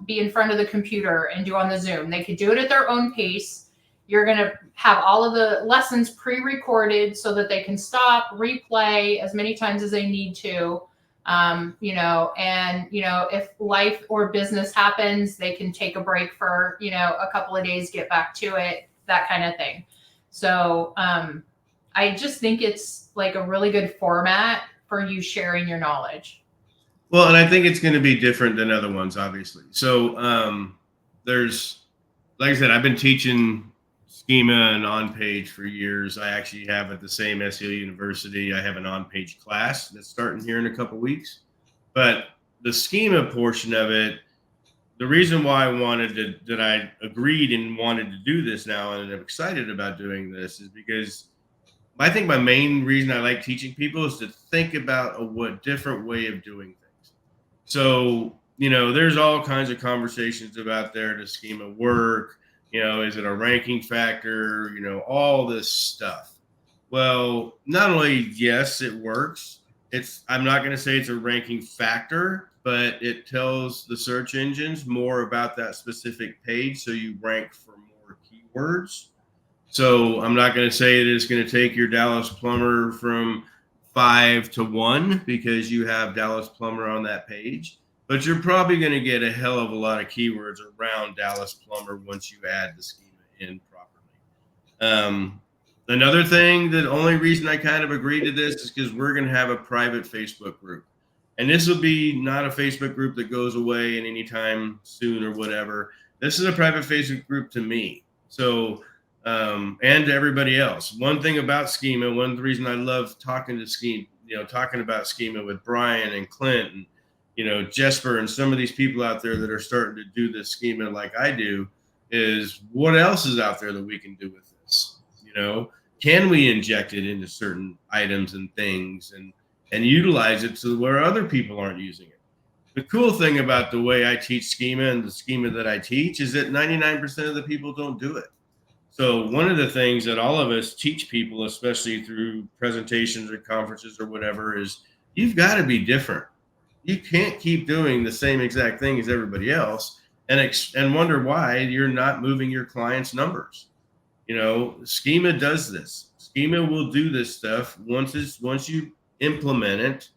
be in front of the computer and do on the Zoom. They could do it at their own pace. You're going to have all of the lessons pre-recorded so that they can stop, replay as many times as they need to. If life or business happens, they can take a break for, a couple of days, get back to it, that kind of thing. So I just think it's like a really good format for you sharing your knowledge. Well, and I think it's going to be different than other ones, obviously. So there's, like I said, I've been teaching schema and on page for years. I actually have at the same SEO university, I have an on page class that's starting here in a couple weeks. But the schema portion of it, the reason why that I agreed and wanted to do this now and I'm excited about doing this is because I think my main reason I like teaching people is to think about a different way of doing things. So, there's all kinds of conversations about there to schema work. Is it a ranking factor? All this stuff. Well, not only, yes, it works. I'm not going to say it's a ranking factor, but it tells the search engines more about that specific page. So you rank for more keywords. So I'm not going to say that it's going to take your Dallas plumber from 5 to 1 because you have Dallas plumber on that page, but you're probably going to get a hell of a lot of keywords around Dallas plumber once you add the schema in properly. Another thing, the only reason I kind of agreed to this is because we're going to have a private Facebook group. And this will be not a Facebook group that goes away in any time soon or whatever. This is a private Facebook group to me. So, and to everybody else. One thing about schema, one reason I love talking about schema with Brian and Clint and, Jesper and some of these people out there that are starting to do this schema like I do is what else is out there that we can do with this? Can we inject it into certain items and things and utilize it to where other people aren't using it? The cool thing about the way I teach schema and the schema that I teach is that 99% of the people don't do it. So one of the things that all of us teach people, especially through presentations or conferences or whatever, is you've got to be different. You can't keep doing the same exact thing as everybody else and wonder why you're not moving your clients' numbers. Schema does this. Schema will do this stuff once you implement it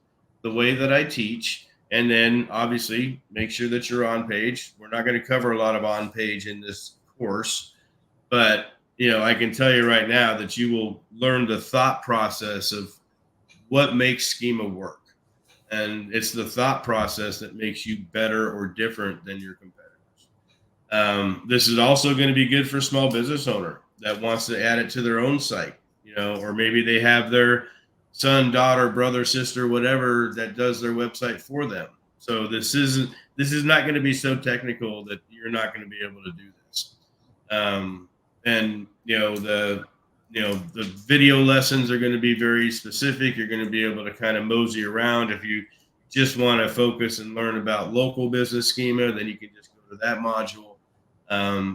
the way that I teach, and then obviously make sure that you're on page. We're not going to cover a lot of on page in this course, but I can tell you right now that you will learn the thought process of what makes schema work. And it's the thought process that makes you better or different than your competitors. This is also going to be good for a small business owner that wants to add it to their own site, or maybe they have their son, daughter, brother, sister, whatever that does their website for them. So this is not going to be so technical that you're not going to be able to do this. And the video lessons are going to be very specific. You're going to be able to kind of mosey around if you just want to focus and learn about local business schema, then you can just go to that module.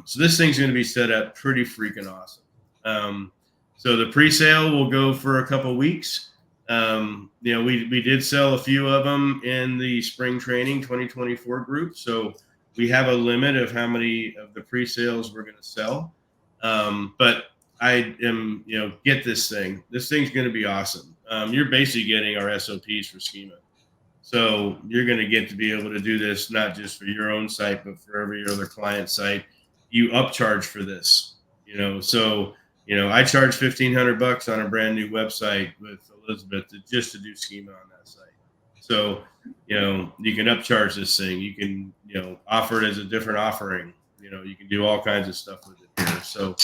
So this thing's going to be set up pretty freaking awesome. So the pre-sale will go for a couple weeks. We did sell a few of them in the spring training 2024 group. So we have a limit of how many of the pre-sales we're going to sell. But I am, get this thing. This thing's going to be awesome. You're basically getting our SOPs for schema. So you're going to get to be able to do this, not just for your own site, but for every other client site. You upcharge for this, so, I charge $1,500 on a brand new website with Elisabeth just to do schema on that site. So, you can upcharge this thing. You can, offer it as a different offering. You can do all kinds of stuff with it here. So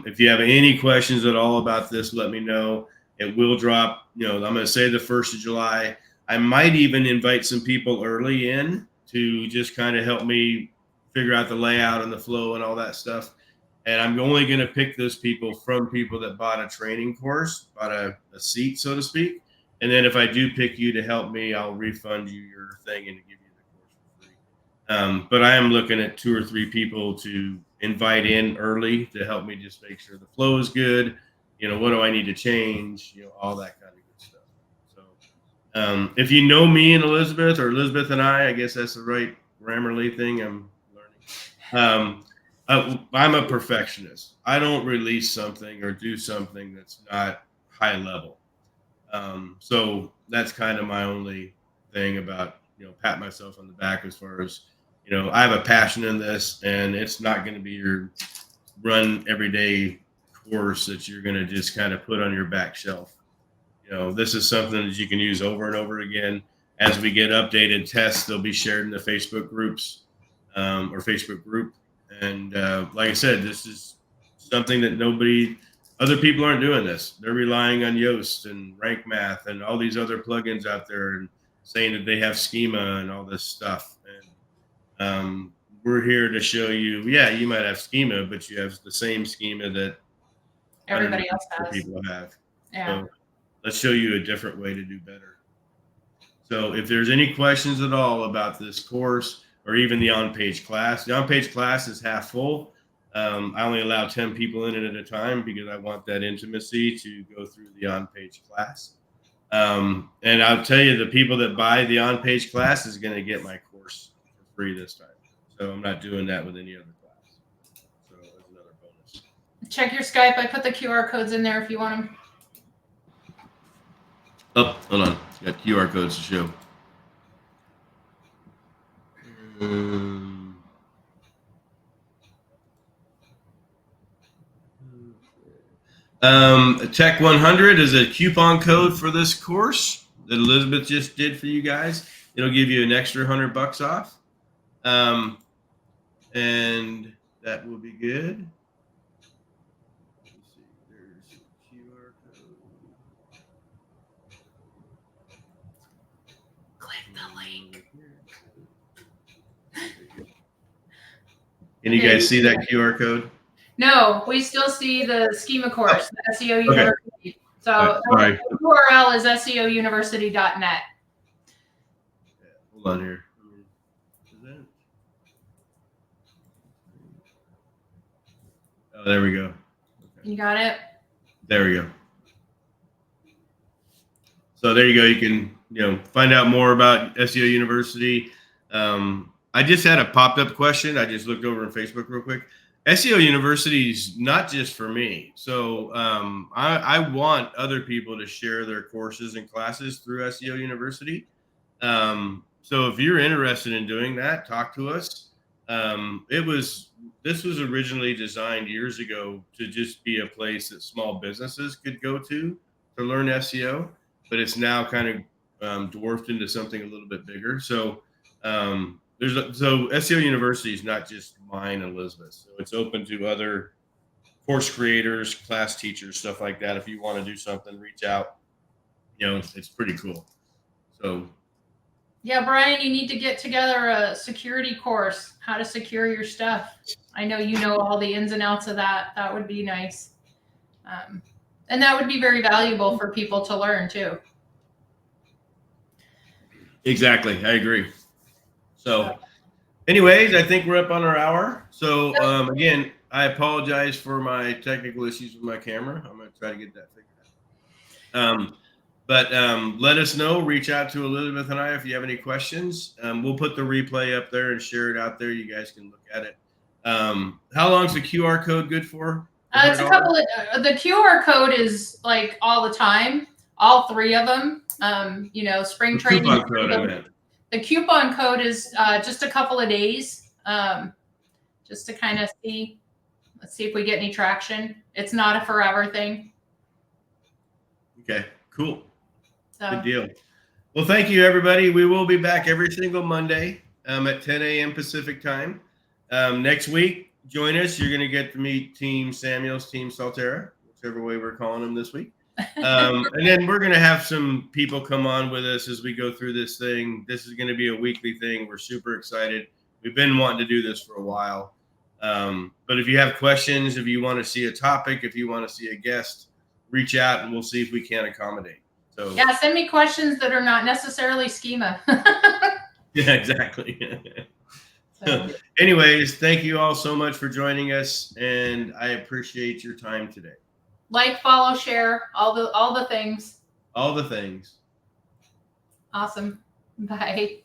if you have any questions at all about this, let me know. It will drop, I'm going to say the 1st of July. I might even invite some people early in to just kind of help me figure out the layout and the flow and all that stuff. And I'm only going to pick those people from people that bought a training course, bought a seat, so to speak. And then if I do pick you to help me, I'll refund you your thing and give you the course for free. But I am looking at 2 or 3 people to invite in early to help me just make sure the flow is good. What do I need to change? All that kind of good stuff. So if you know me and Elisabeth, or Elisabeth and I guess that's the right Grammarly thing I'm learning. I'm a perfectionist. I don't release something or do something that's not high level. So that's kind of my only thing about, pat myself on the back as far as, I have a passion in this, and it's not going to be your run everyday course that you're going to just kind of put on your back shelf. This is something that you can use over and over again. As we get updated tests, they'll be shared in the Facebook groups or Facebook group. And like I said, this is something that other people aren't doing this. They're relying on Yoast and Rank Math and all these other plugins out there and saying that they have schema and all this stuff. And we're here to show you, you might have schema, but you have the same schema that everybody else has. People have. Yeah. So let's show you a different way to do better. So if there's any questions at all about this course, or even the on-page class. The on-page class is half full. I only allow 10 people in it at a time because I want that intimacy to go through the on-page class. And I'll tell you, the people that buy the on-page class is going to get my course for free this time. So I'm not doing that with any other class. So that's another bonus. Check your Skype. I put the QR codes in there if you want them. Oh, hold on. Got QR codes to show. Tech 100 is a coupon code for this course that Elisabeth just did for you guys. It'll give you an extra $100 off. And that will be good. Let's see, there's a QR code. Click the link. Can you guys see that QR code? No, we still see the schema course, the SEO University. Okay. So sorry. the URL is seouniversity.net. Yeah, hold on here. Is that? Oh, there we go. Okay. You got it? There we go. So there you go. You can, find out more about SEO University. I just had a popped up question. I just looked over on Facebook real quick. SEO University is not just for me. So I want other people to share their courses and classes through SEO University. So if you're interested in doing that, talk to us. This was originally designed years ago to just be a place that small businesses could go to learn SEO, but it's now kind of dwarfed into something a little bit bigger. So so SEO University is not just mine, Elisabeth. So it's open to other course creators, class teachers, stuff like that. If you want to do something, reach out. It's pretty cool. So. Yeah, Brian, you need to get together a security course, how to secure your stuff. I know you know all the ins and outs of that. That would be nice. And that would be very valuable for people to learn too. Exactly. I agree. So anyways, I think we're up on our hour. So again, I apologize for my technical issues with my camera. I'm going to try to get that figured out. But let us know. Reach out to Elizabeth and I if you have any questions. We'll put the replay up there and share it out there. You guys can look at it. How long is the QR code good for? It's a couple of, the QR code is like all the time, all three of them. You know, spring training. Coupon code, I meant. The coupon code is just a couple of days, just to kind of see. Let's see if we get any traction. It's not a forever thing. Okay, cool. So. Good deal. Well, thank you, everybody. We will be back every single Monday at 10 a.m. Pacific time. Next week, join us. You're going to get to meet Team Samuels, Team Salterra, whichever way we're calling them this week. And then we're going to have some people come on with us as we go through this thing. This is going to be a weekly thing. We're super excited. We've been wanting to do this for a while. But if you have questions, if you want to see a topic, if you want to see a guest, reach out and we'll see if we can accommodate. So yeah, send me questions that are not necessarily schema. Yeah, exactly. So. Anyways, thank you all so much for joining us, and I appreciate your time today. Like, follow, share, all the things. All the things. Awesome. Bye.